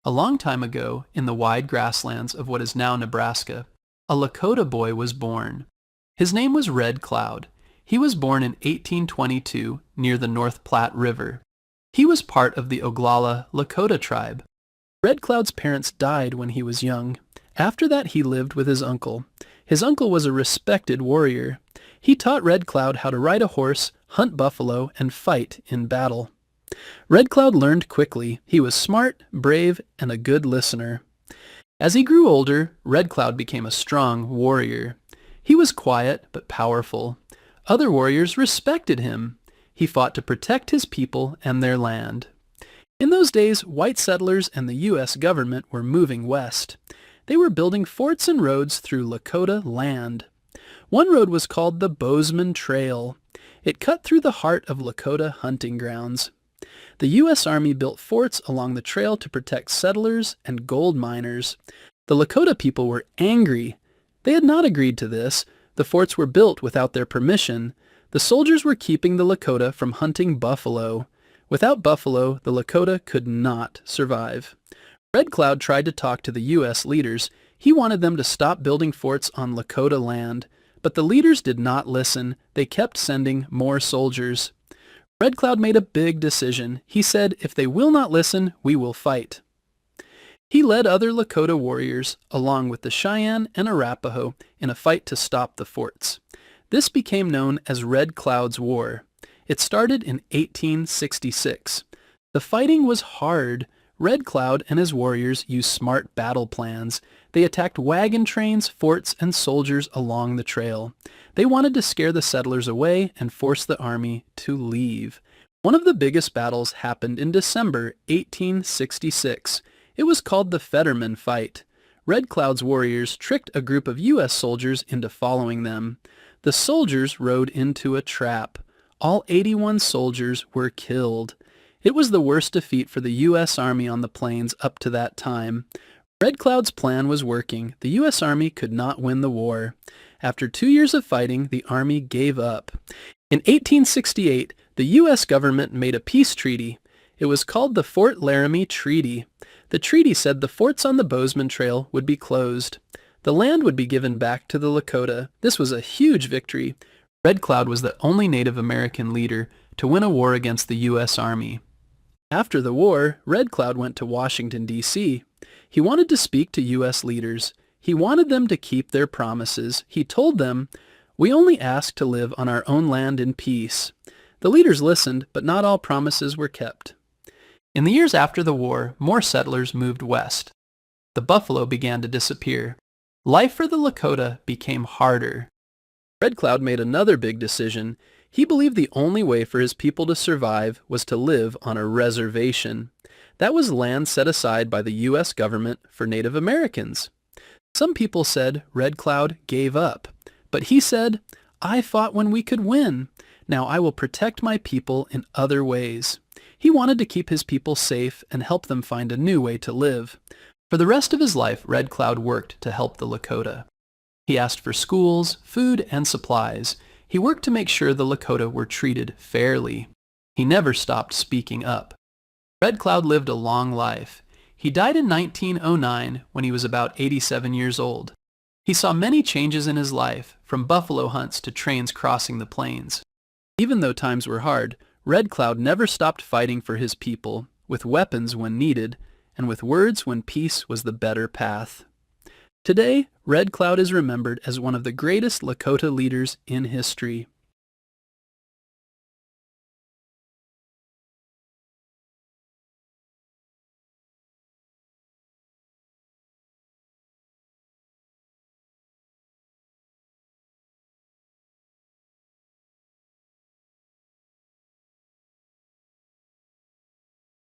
A long time ago, in the wide grasslands of what is now Nebraska, a Lakota boy was born. His name was Red Cloud. He was born in 1822 near the North Platte River. He was part of the Oglala Lakota tribe. Red Cloud's parents died when he was young. After that he lived with his uncle. His uncle was a respected warrior. He taught Red Cloud how to ride a horse, hunt buffalo, and fight in battle. Red Cloud learned quickly. He was smart, brave, and a good listener. As he grew older, Red Cloud became a strong warrior. He was quiet but powerful. Other warriors respected him. He fought to protect his people and their land. In those days, white settlers and the U.S. government were moving west. They were building forts and roads through Lakota land. One road was called the Bozeman Trail. It cut through the heart of Lakota hunting grounds. The U.S. Army built forts along the trail to protect settlers and gold miners. The Lakota people were angry. They had not agreed to this. The forts were built without their permission. The soldiers were keeping the Lakota from hunting buffalo. Without buffalo, the Lakota could not survive. Red Cloud tried to talk to the U.S. leaders. He wanted them to stop building forts on Lakota land. But the leaders did not listen. They kept sending more soldiers. Red Cloud made a big decision. He said, "If they will not listen, we will fight." He led other Lakota warriors, along with the Cheyenne and Arapaho, in a fight to stop the forts. This became known as Red Cloud's War. It started in 1866. The fighting was hard. Red Cloud and his warriors used smart battle plans. They attacked wagon trains, forts, and soldiers along the trail. They wanted to scare the settlers away and force the army to leave. One of the biggest battles happened in December 1866. It was called the Fetterman Fight. Red Cloud's warriors tricked a group of U.S. soldiers into following them. The soldiers rode into a trap. All 81 soldiers were killed. It was the worst defeat for the U.S. Army on the plains up to that time. Red Cloud's plan was working. The U.S. Army could not win the war. After 2 years of fighting, the Army gave up. In 1868, the U.S. government made a peace treaty. It was called the Fort Laramie Treaty. The treaty said the forts on the Bozeman Trail would be closed. The land would be given back to the Lakota. This was a huge victory. Red Cloud was the only Native American leader to win a war against the U.S. Army. After the war, Red Cloud went to Washington, D.C. He wanted to speak to U.S. leaders. He wanted them to keep their promises. He told them, "We only ask to live on our own land in peace." The leaders listened, but not all promises were kept. In the years after the war, more settlers moved west. The buffalo began to disappear. Life for the Lakota became harder. Red Cloud made another big decision. He believed the only way for his people to survive was to live on a reservation. That was land set aside by the U.S. government for Native Americans. Some people said Red Cloud gave up, but he said, "I fought when we could win. Now I will protect my people in other ways." He wanted to keep his people safe and help them find a new way to live. For the rest of his life, Red Cloud worked to help the Lakota. He asked for schools, food, and supplies. He worked to make sure the Lakota were treated fairly. He never stopped speaking up. Red Cloud lived a long life. He died in 1909 when he was about 87 years old. He saw many changes in his life, from buffalo hunts to trains crossing the plains. Even though times were hard, Red Cloud never stopped fighting for his people, with weapons when needed, and with words when peace was the better path. Today, Red Cloud is remembered as one of the greatest Lakota leaders in history.